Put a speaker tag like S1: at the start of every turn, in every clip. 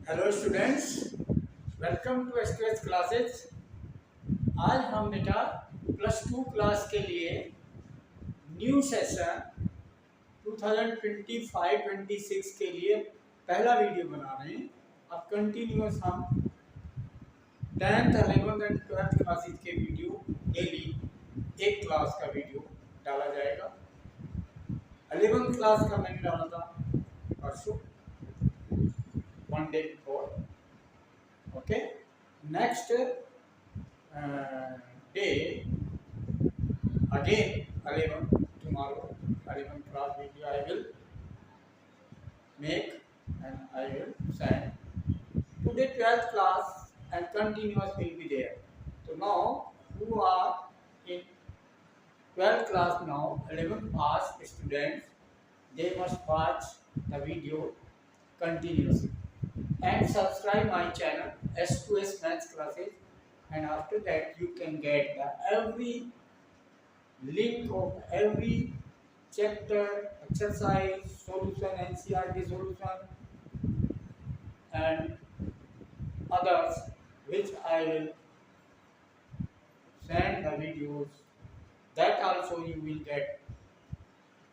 S1: Hello students, welcome to SQS classes. आज हम बेटा +2 क्लास के लिए न्यू सेशन 2025-26 के लिए पहला वीडियो बना रहे हैं। अब कंटिन्यूअस हम 10th, 11th and 12th classes के वीडियो डेली एक क्लास का वीडियो डाला जाएगा। 11th क्लास का मैंने डाला था परसों, 1 day before। Okay, next day again 11 tomorrow 11 class video I will make and I will send. Today 12th class and continuous will be there. So now who are in 12th class now, 11th pass students, they must watch the video continuously and subscribe my channel S2S Maths Classes, and after that you can get every link of every chapter, exercise, solution, NCERT solution and others which I will send the videos, that also you will get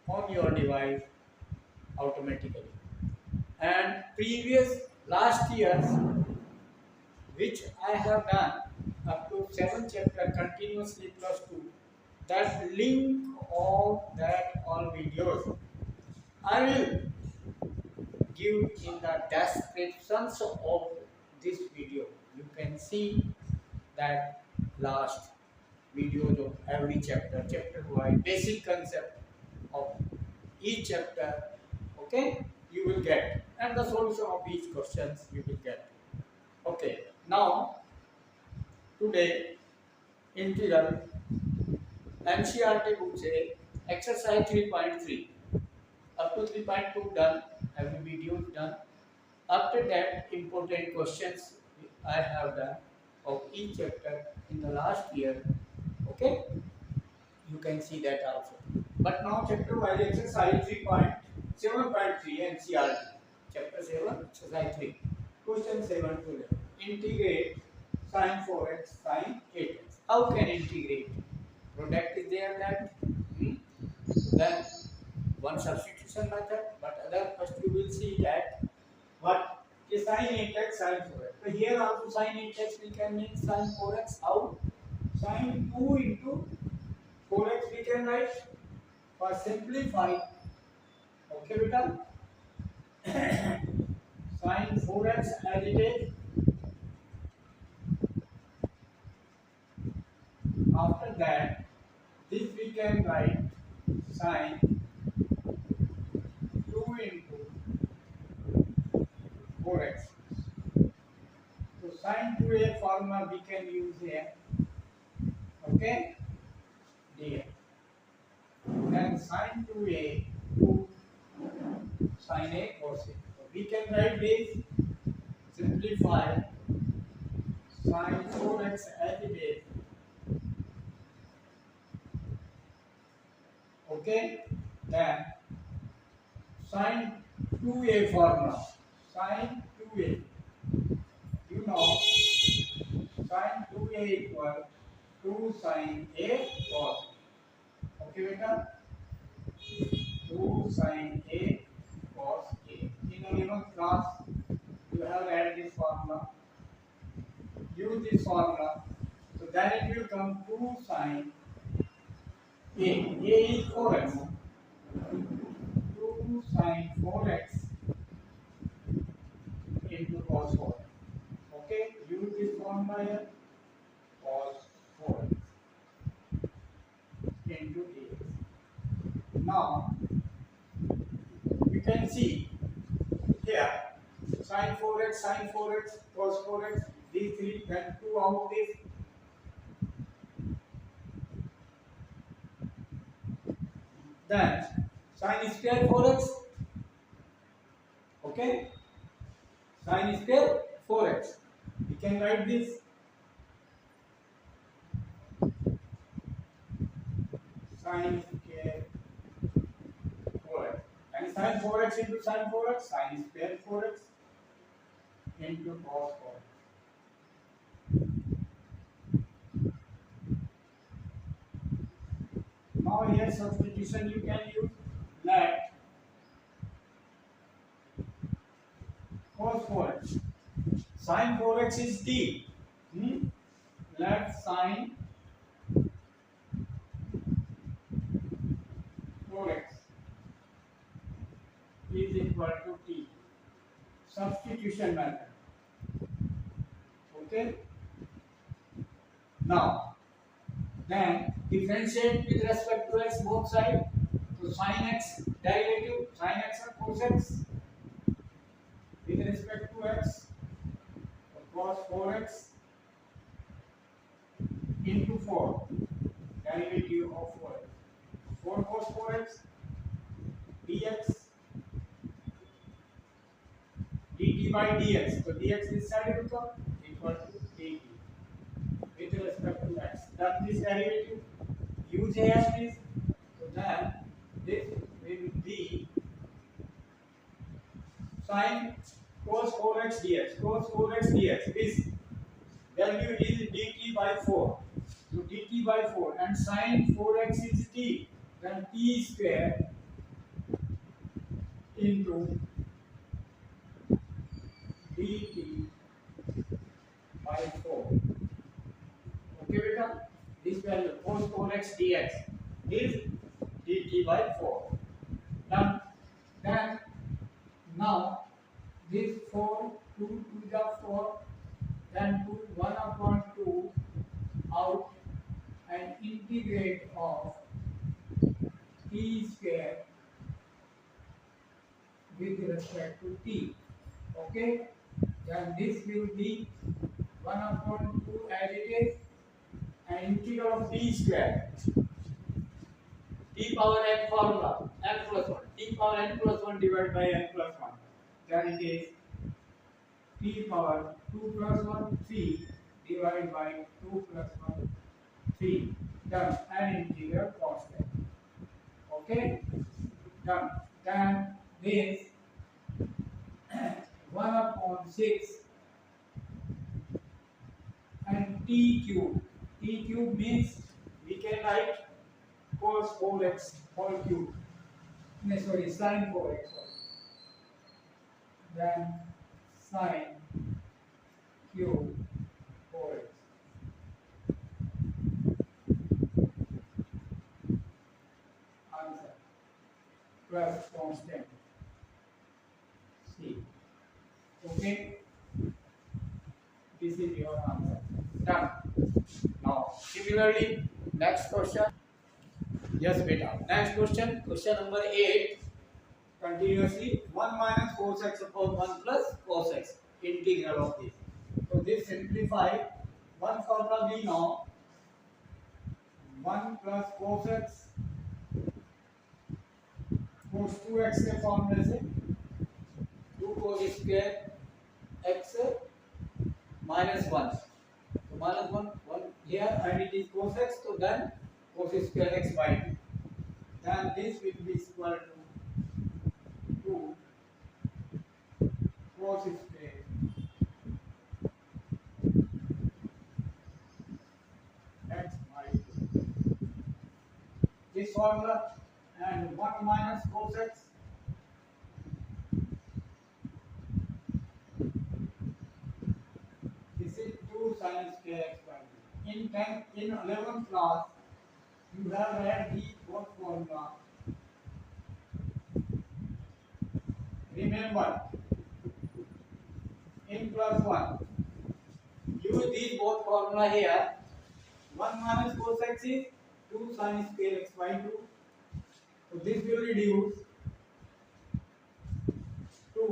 S1: on your device automatically. And previous last years which I have done up to 7 chapter continuously +2, that link of that all videos I will give in the descriptions of this video. You can see that last videos of every chapter wise basic concept of each chapter. Okay, you will get, and the solution of each questions you will get. Okay, now today integral NCERT book से exercise 3.3 up to 3.2 done, every video done. After that important questions I have done of each chapter in the last year. Okay, you can see that also. But now chapter wise exercise 3.7.3 NCERT chapter 7 exercise 3 question 7 to 11. Integrate sin 4x sin 8x. How can integrate? Product is there that then one substitution method, but other first you will see that what is sin 8x sin 4x. So here also sin 8x we can make sin 4x. How? Sin 2 into 4x we can write for simplify. Okay beta, sin 4x as it is. After that this we can write sin 2 into 4x. So sin 2a formula we can use here. Okay, here. Then sin 2a to sin a cos a. So we can write this, simplify sin 4x as it is. Okay, then sin 2a formula, sin 2a, you know sin 2a equal 2 sin a cos. Okay beta, 2 sin a cos a. In 11th class you have read this formula, use this formula, so then it will come 2 sin a is 4x, 2 sin 4x into cos 4x. Okay, use this formula here, cos 4x into dx. Now you can see here sin 4x cos 4x, these three, then 2 out this. Then sin square 4x. Okay, sin square 4x, we can write this sin square 4x, and sin 4x into sin 4x, sin square 4x. into cos 4. Now here substitution you can use. Let cos 4x sin 4x is t. Let sin 4x is equal to t. Substitution method. Okay. Now then differentiate with respect to x both sides. So sin x derivative sin x and cos x with respect to x, so cos 4x into 4 derivative of 4x. 4 cos 4x dx dt by dx. So dx this side will come equal to dt with respect to x. Done this derivative, use a as this. So then this will be sin cos 4x dx. Cos 4x dx. This value is dt by 4. So dt by 4 and sin 4x is t. Then t square into dt by 4. Okay, beta? This value cos 4x dx is dt by 4. Done. Then now this 4 2 to the 4, then 2 1 upon 2 out and integrate of t square with respect to t. Okay, then this will be 1 upon 2 as it is and integral of t square, t power n formula, n plus 1, t power n plus 1 divided by n plus 1, then it is t power 2 plus 1 3 divided by 2 plus 1 3, done, and integral constant. Okay, done. Then this 1 upon 6 and t cube. T cube means we can write cos 4x whole cube. No, sorry, sin 4x. Then sin cube 4x. Answer plus constant C. Okay, this is your answer. Done. Now similarly next question. Yes beta, next question, question number 8. Continuously 1 minus cos x upon 1 plus cos x, integral of this. So this simplify, one formula we know, 1 plus cos x cos 2x के फॉर्मूले से 2 cos square x minus 1. So minus 1 here and it is cos x, so then cos square x by 2. Then this will be equal to 2 cos square x by 2. This formula and 1 minus cos x this is 2 sin square x by 2. In 11th class you have read the both formula. Remember, in plus 1 use these both formula here. 1 minus cos x is 2 sin square x by 2. So this will reduce to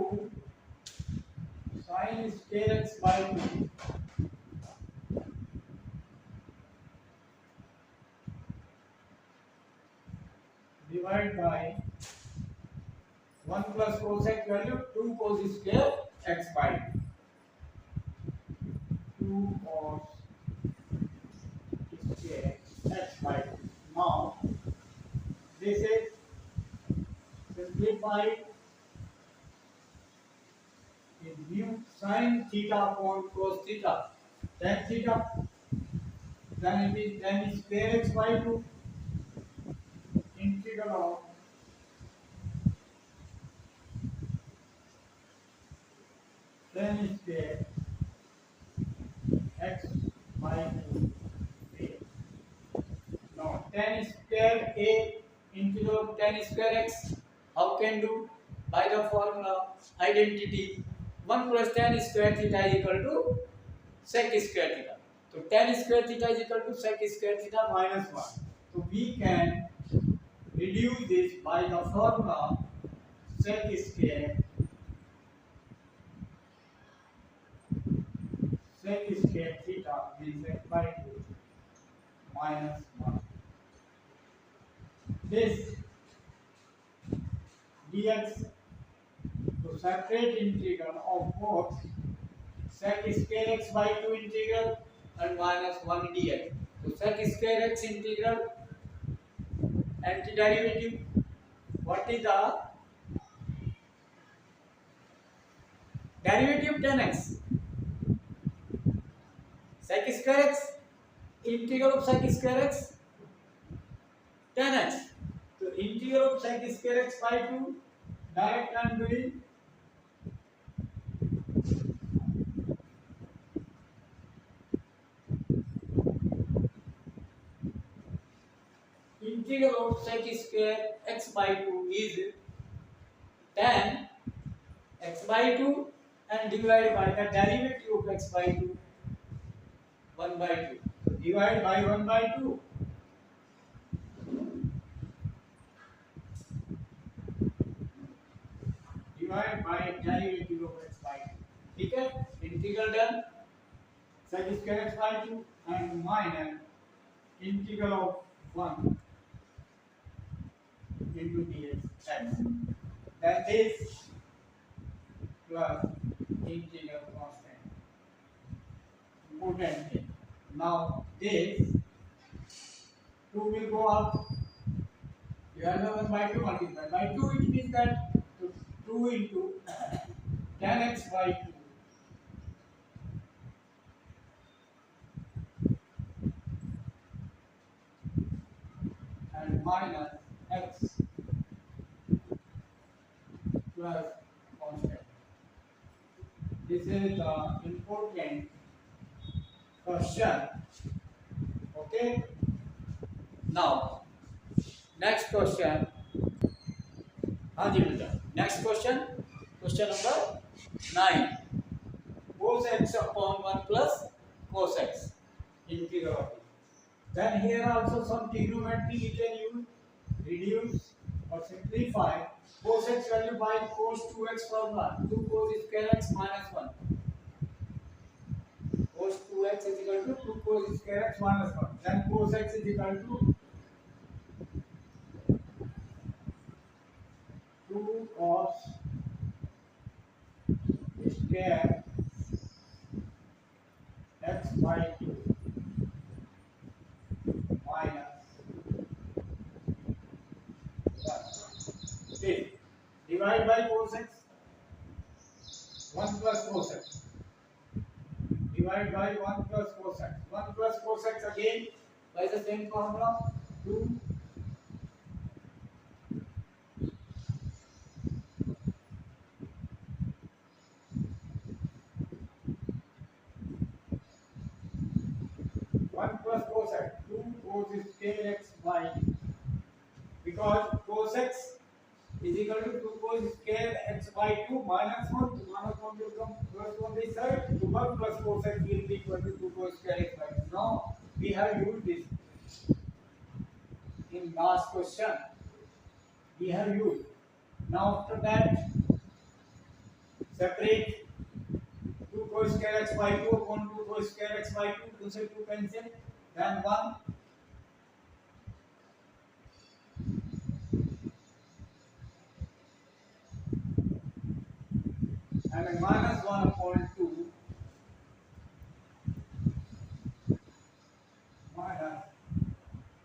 S1: sin square x by 2 divided by 1 plus cos x value 2 cos square x by 2. 2 cos square x by 2. Now this is simplified is mu sin theta upon cos theta. Tan theta, then it is square x by 2 integral of tan square x by 2 a. Now tan square a integral of tan square x, how can do? By the formula identity 1 plus tan square theta is equal to sec square theta. So tan square theta is equal to sec square theta minus 1. So we can reduce this by the formula sec square theta means x by 2 minus 1. This dx, to separate integral of both sec square x by 2 integral and minus 1 dx. So sec square x integral antiderivative. What is the derivative? Tan x. Sec square x integral of sec square x tan x. So integral of sec square x by 2 direct I'm doing integral of sec square x by 2 is tan x by 2 and divided by the derivative of x by 2 1 by 2. So divide by 1 by 2. Divide by derivative of x by 2. ठीक है, integral done sec square x by 2 and minus integral of 1 into dx x. That is plus integral constant. Important thing. Now this 2 will go up. Divide by 1 by 2 multiplied by 2. It means that 2 into tan x by 2 and minus x plus constant. This is the important question. Okay. Now next question. Next question. Question number 9. Cos x upon 1 plus cos x integral of it. Then here also some trigonometry we can use, reduce or simplify. Cos x value by cos 2x formula, 2 cos square x minus 1. Cos 2x is equal to 2 cos square x minus 1. Then cos x is equal to 2 cos square x by 2 minus 1. Okay. Divide by cos x. 1 plus cos x. Divide by 1 plus cos x. 1 plus cos x again by the same formula. 2 1 plus cos x. 2 cos square x by, because cos x is equal to 2 cos square x by 2 minus 1. So minus 1 will come plus on this side. So 1 plus cos x will be equal to 2 cos square x by 2. Now we have used this in last question. We have used. Now after that, separate 2 cos square x by 2 upon 2 cos square x by 2. 2 से 2 cancel. Then 1. And minus 1 upon 2 minus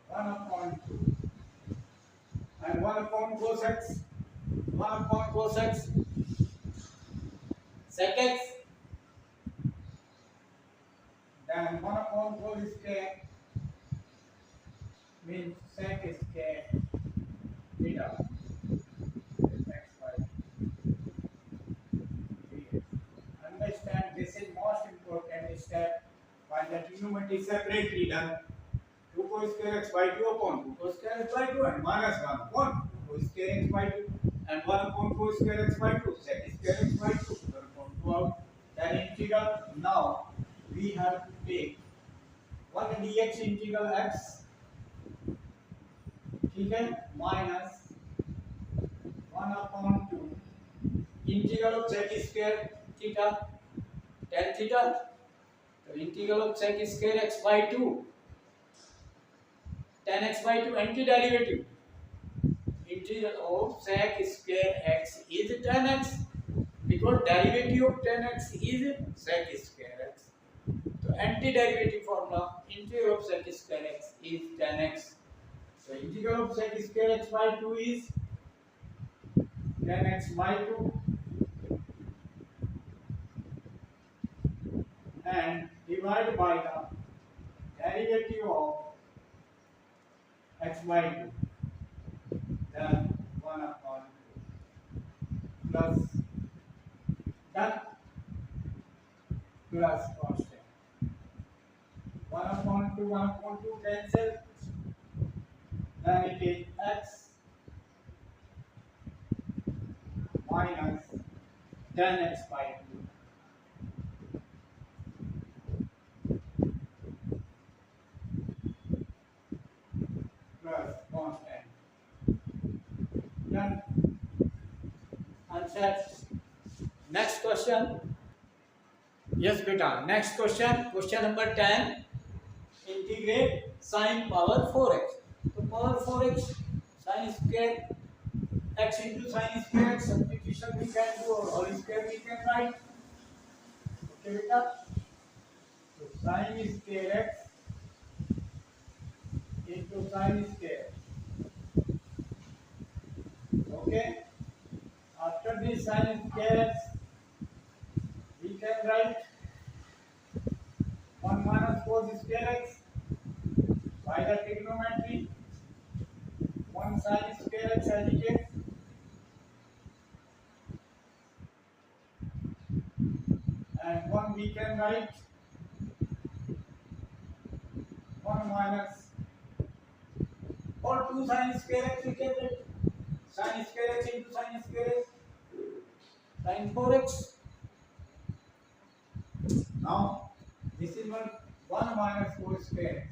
S1: 1 upon 2 and 1 upon cos x. 1 upon cos x. sec x, then 1 upon 4 square means sec square theta x by dx. Understand, this is most important step. While the trigonometry separately done, 2 cos square x by 2 upon 2 cos square x by 2 and minus 1 upon 2 cos square x by 2 and 1 upon 4 square x by 2 sec square x by 2 1 upon 2 out. Then integral. Now we have to take 1 dx integral x, ठीक है, minus 1 upon 2 integral of sec square theta tan theta. So integral of sec square x by 2 tan x by 2 anti-derivative. Integral of sec square x is tan x because derivative of tan x is sec square x. So anti-derivative formula, integral of sec square x is tan x. So integral of sec square x by 2 is tan x by 2 and divided by the derivative of x by 2, then 1 upon 2 plus done plus constant 1 upon 2 cancel, then it is x minus tan x by 2 plus constant. Done. Answer. Next question. Yes, beta. Next question. Question number 10. Integrate sin power 4x. So power 4x sin square x into sin square x substitution we can do or whole square we can write. Okay, beta. So sin square x into sin square. Okay. After this sin square x, we can write 1 minus cos square x by the trigonometry. 1 sin square x as it is. And 1 we can write 1 minus or 2 sin square x we can write. Sin square x into sin square x, sin 4x. Now this is 1 minus 4 square x.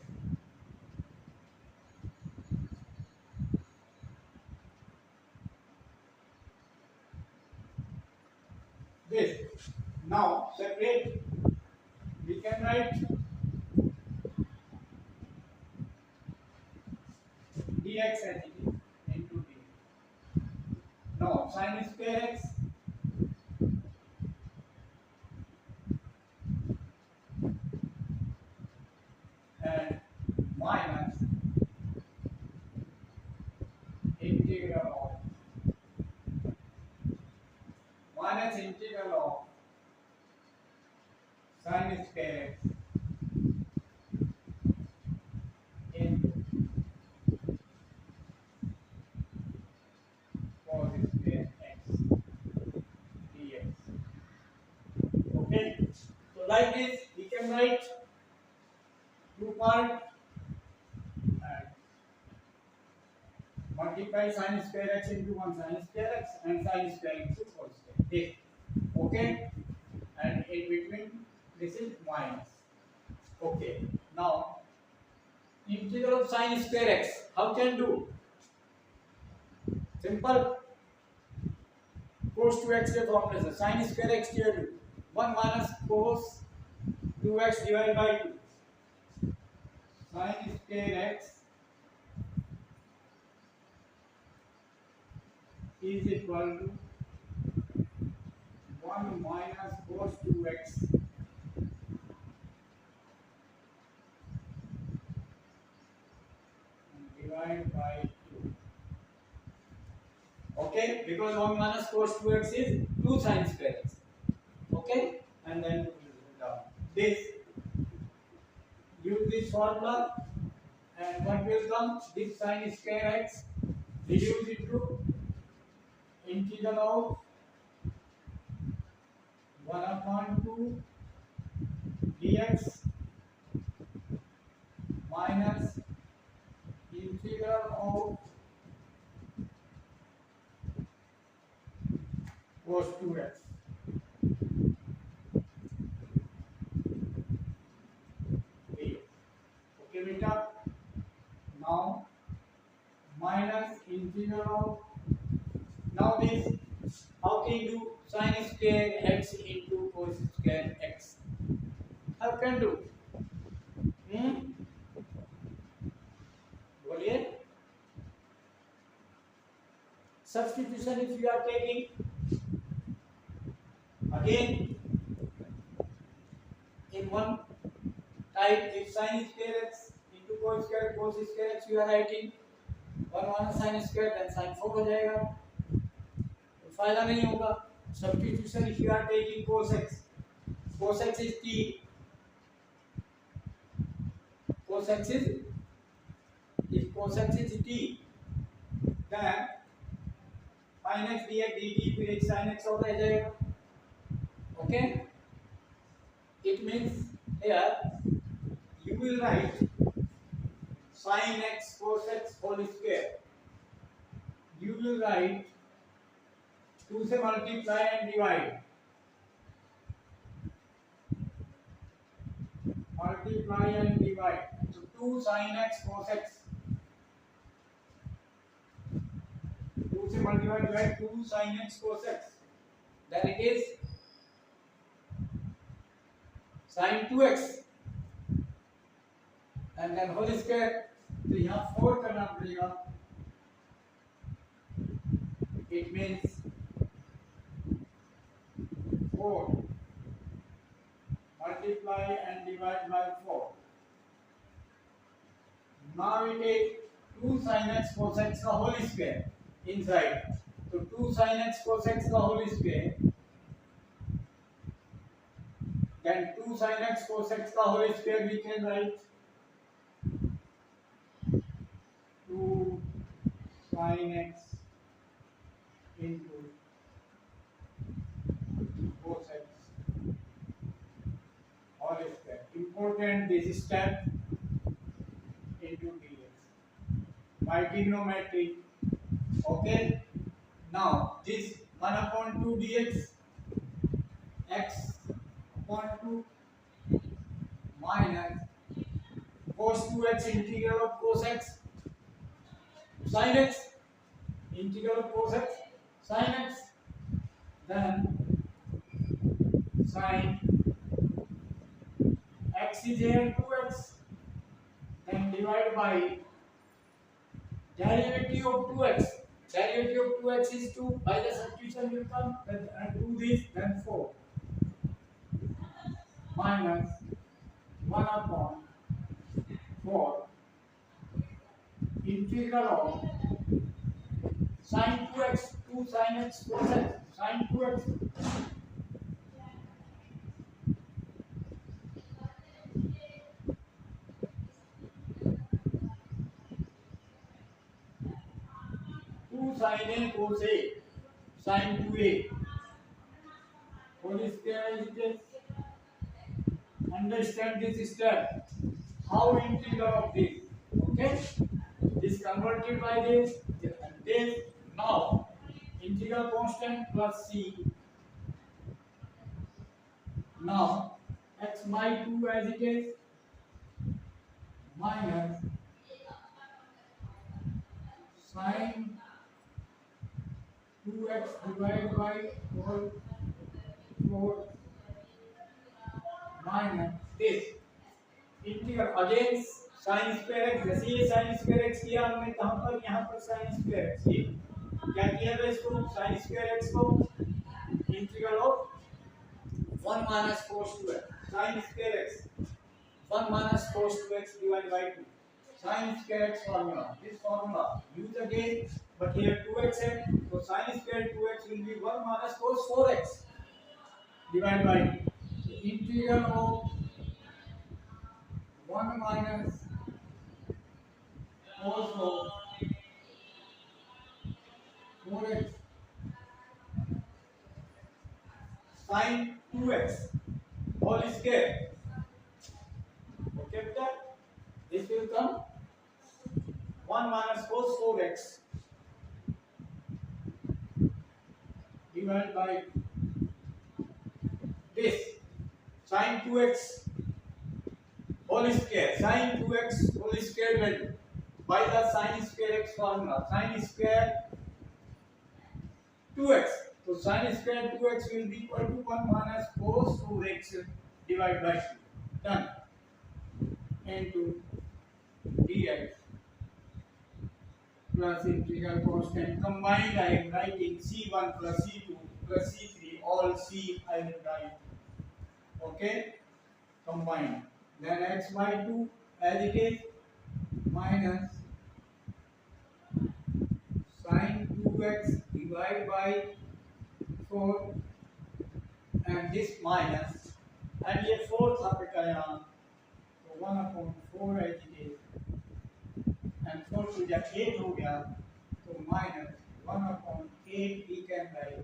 S1: This. Now separate. We can write dx as it is into d. Now sin square x and minus integral of sin square x into cos square x dx. Okay, so like this we can write 2 part and multiply sin square x into 1 sin square x and sin square into cos square. This. Okay, and in between this is minus. Okay, now integral of sin square x, how can do? Simple. Cos 2x के formula से sin square x क्या do? 1 minus cos 2x divided by 2. Sin square x is equal to 1 minus cos 2x divided by 2. Okay, because 1 minus cos 2x is 2 sin square x. Okay, and then down. This, use this formula, and what will come? This sin square x reduce it to integral of 1 upon 2 dx minus integral of cos 2x. Okay, beta. Now minus integral of, now this, how can you do sin square x into cos square x? How can do? बोलिए. Substitution if you are taking, again in one type, if sin square x into cos square x you are writing 1 minus sin square, then sin 4 हो जाएगा, तो फायदा नहीं होगा. Substitution if you are taking cos x is t, cos x is, if cos x is t, then sin x dx dt फिर एक sin x और रह जाएगा. Okay, it means here you will write sin x cos x whole square, you will write 2 से multiply and divide, so 2 sin x cos x, 2 से multiply divide 2 sin x cos x, then it is sin 2x and then whole square, तो यहाँ 4 करना पड़ेगा. It means 4 multiply and divide by 4. Now we take 2 sin x cos x का whole square inside, so 2 sin x cos x का whole square, then 2 sin x cos x का whole square we can write 2 sin x into cos x whole square. Important this step into dx by trigonometry. Okay, now this 1 upon 2 dx x upon 2 minus cos 2x integral of cos x sin x, integral of cos x sin x, then sin x is here 2x, then divide by derivative of 2x, derivative of 2x is 2, by the substitution will come, then do this, then 4 minus 1 upon 4 integral of sin 2x, 2 sin x cos x, sin 2x, sin a cos a, sin 2a whole square is this. Understand this step, how integral of this. Okay, this converted by this and this. Now integral constant plus c. Now x by 2 as it is minus sin 2x divided by 4 minus this integral again sin square x, जैसे ये sin square x किया हमने कहाँ पर, यहाँ पर sin square x ये क्या किया था, इसको sin square x को integral of 1 minus cos 2x sin square x 1 minus cos 2x divided by 2 sin square x formula, this formula use again, but here 2x है, so sin square 2x will be 1 minus cos 4x, divide by integral of 1 minus cos of 4x sin 2x whole square. Okay, better? This will come 1 minus cos 4x divided by this sin 2x whole square. Sin 2x whole square value by the sin square x formula. Sin square 2x. So sin square 2x will be equal to 1 minus cos 4x divided by 2. Done. Into dx plus integral constant. Combined I am writing c1 plus c2 plus c3. All c I will write. Okay. Combined. Then x by 2 as it is minus sin 2x divided by 4 and this minus and ये 4 था बेटा यहाँ तो 1/4 है ये and 4 to the 8 हो गया तो minus 1/8 we can write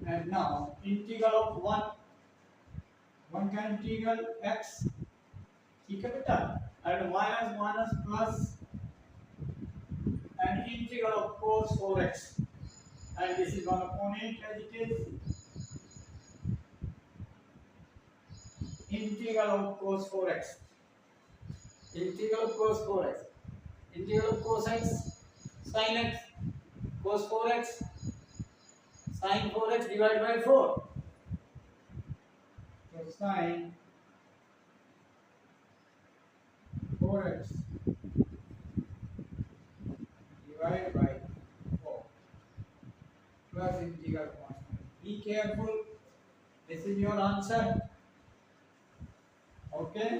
S1: and now integral of 1 का integral x ठीक है बेटा and minus minus plus and integral of cos 4x and this is 1/8 as it is integral of cos 4x integral of cos 4x integral of cos x sin x cos 4x sin 4x divided by 4 so sin 4x divided by 4 plus integral constant. Be careful, this is your answer. Okay.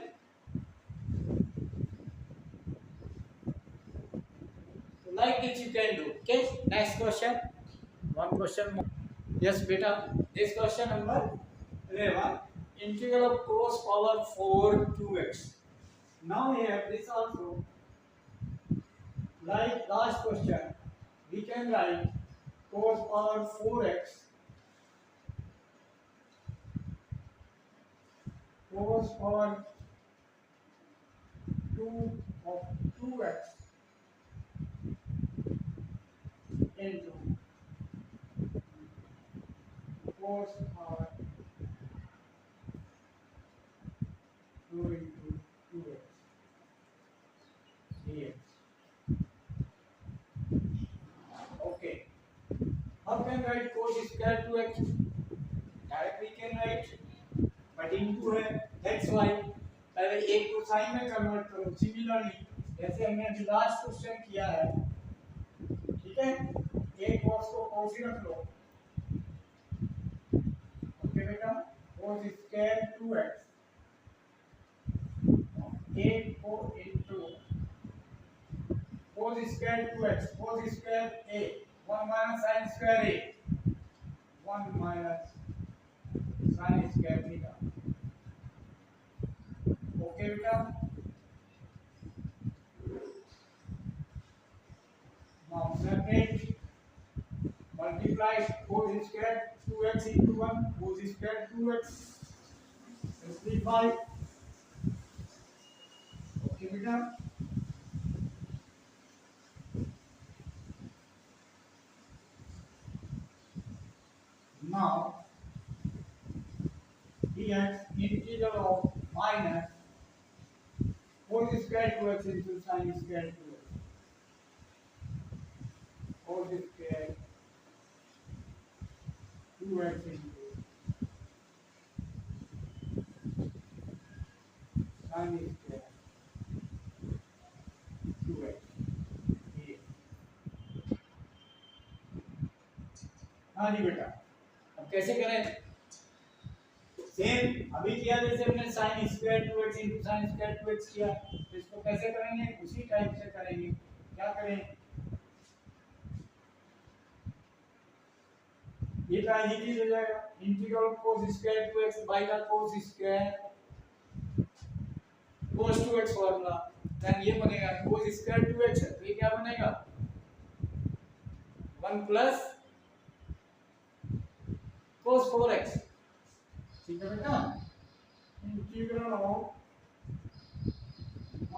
S1: So like this you can do. Okay. Next question. One question more. Yes, beta. This question number 11. Integral of cos power 4 2x. Now here this also like last question. We can write cos power 4x cos power 2 of 2x into cos power 2 into 2x dx. Okay. How can write cos square 2x? Directly can write, but into है. That's why पहले एक को sign में convert करो. Similarly, जैसे हमने अभी last question किया है, ठीक है? एक cos को cos ही रख लो. ओके बेटा? Cos square 2x. एक को into cos square 2x. Cos square a. 1 minus sin square a. 1 minus sin square theta. Okay बेटा? Now separate, multiply cos square 2x into 1 cos square 2x. Simplify. Okay बेटा? Now dx integral of minus cos square 2x into sin square 2x. Cos square 2x into sin square 2x. हाँ जी बेटा, अब कैसे करें? Same अभी किया जैसे हमने sin square 2x into sin square 2x किया, तो इसको कैसे करेंगे? उसी टाइप से करेंगे. क्या करें? ये ट्रांजिटिव हो जाएगा integral cos square 2x by the cos square cos 2x formula. Then ये बनेगा cos स्क्वायर 2x है तो ये क्या बनेगा 1 प्लस cos 4x। ठीक है बेटा integral of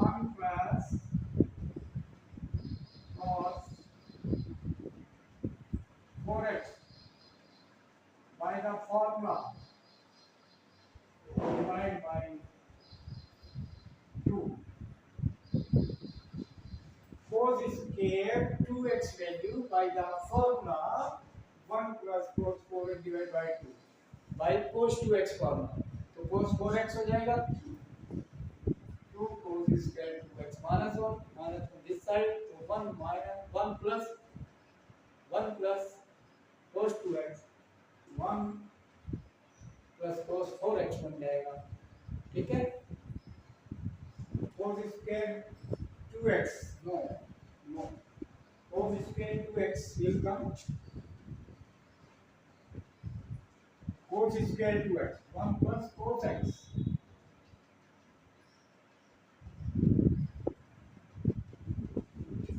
S1: 1 plus cos 4x by the formula divided by 2 cos square 2x value by the formula 1 plus cos 4x divided by 2 by cos 2x formula। तो cos 4x हो जाएगा 2 cos square 2x minus 1 this side तो 1 minus 1 plus cos 2x 1 plus cos 4x बन जाएगा। ठीक है cos square 2x no cos square 2x will come cos square 2x 1 plus cos x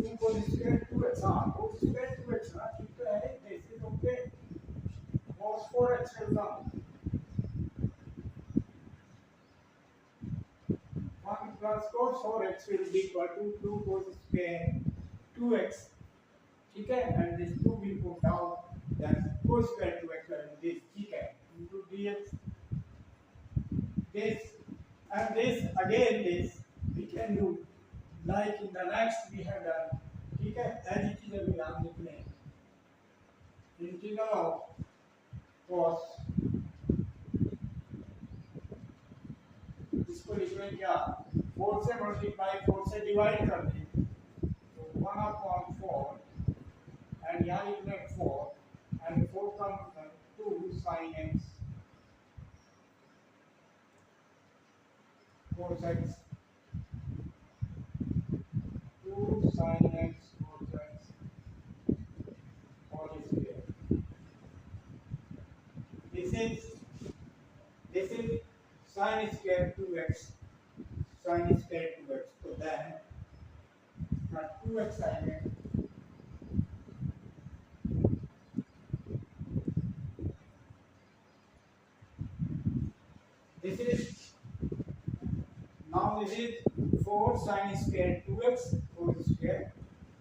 S1: 2 cos square 2x हाँ cos square 2x हाँ ठीक तो है this is okay cos 4x will come 1 plus cos 4x will be equal to 2 cos square 2x। ठीक है and this 2 will go down then cos square 2x and this ठीक है into dx this and this again this we can do like in the next we have done। ठीक है as it is अभी हम लिखने integral of cos इसको लिखने क्या 4 से मल्टीप्लाई 4 से डिवाइड कर दें तो 1/4 and यहाँ लिखने 4 and 4 comes 2 sin x cos x 2 sin x cos x all is here। This is sin square 2x sin square 2x so then 2x sin x this is now this is 4 sin square 2x 4 square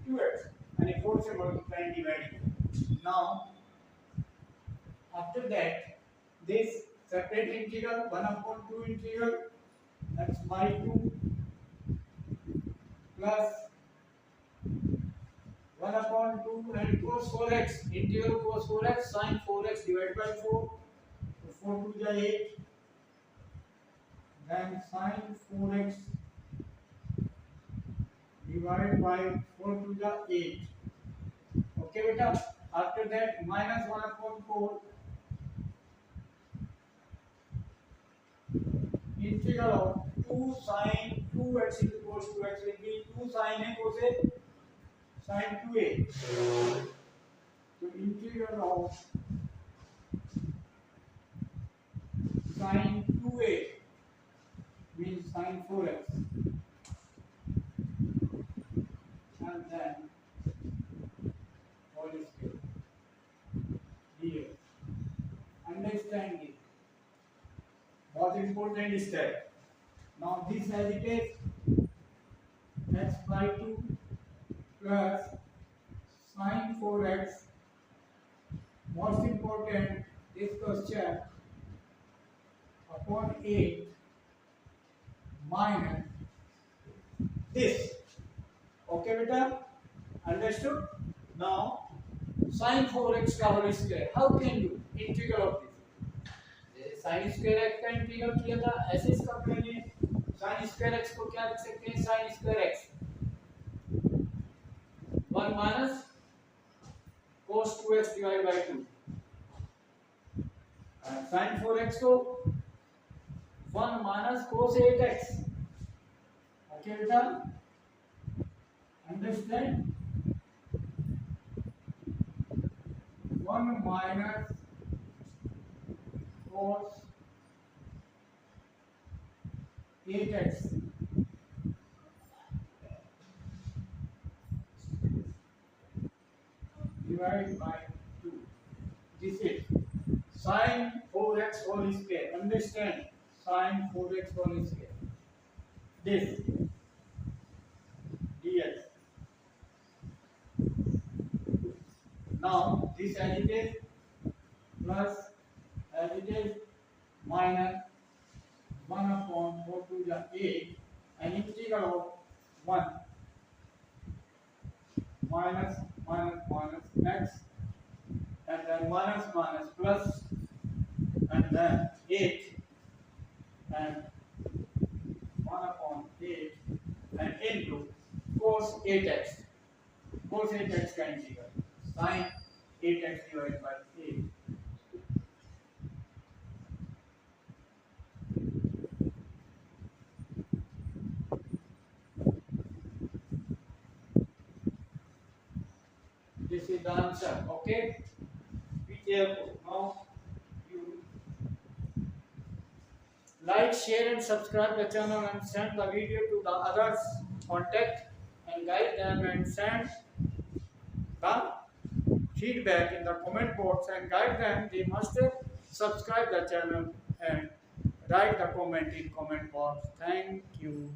S1: 2x and 4 से multiply and divide now after that this separate integral 1/2 integral x by 2 plus 1/2 and cos 4x integral cos 4x sin 4x divided by 4 so 4 to the 8 then sin 4x divided by 4 to the 8 okay beta after that minus 1/4 integral of 2 sin 2x into cos 2x will be 2 sin a cos a sin 2a so integral of sin 2a means sin 4x and then whole square dx understand it बहुत important step now this as it is x by 2 plus sin 4x most important this question upon 8 minus this okay beta understood now sin 4x का whole square how can you integral of this sin square x का integral किया था ऐसे इसका करेंगे sin square x को क्या लिख सकते हैं sin square x 1 minus cos 2x divided by 2 sin 4x को 1 minus cos 8x okay बेटा understand 1 minus cos 8x divided by 2. This is sine 4x whole square. Understand? Sine 4x whole square. This dx. Now this as it is plus as it is minus 1 upon 4 to the 8 and integral of 1 minus minus minus x and then minus minus plus and then 8 and 1 upon 8 and into cos 8x. Cos 8x का integral sin 8x divided by 8. This is the answer. Okay. Be careful. Now you like, share, and subscribe the channel and send the video to the others. Contact and guide them and send the feedback in the comment box and guide them. They must subscribe the channel and write the comment in comment box. Thank you.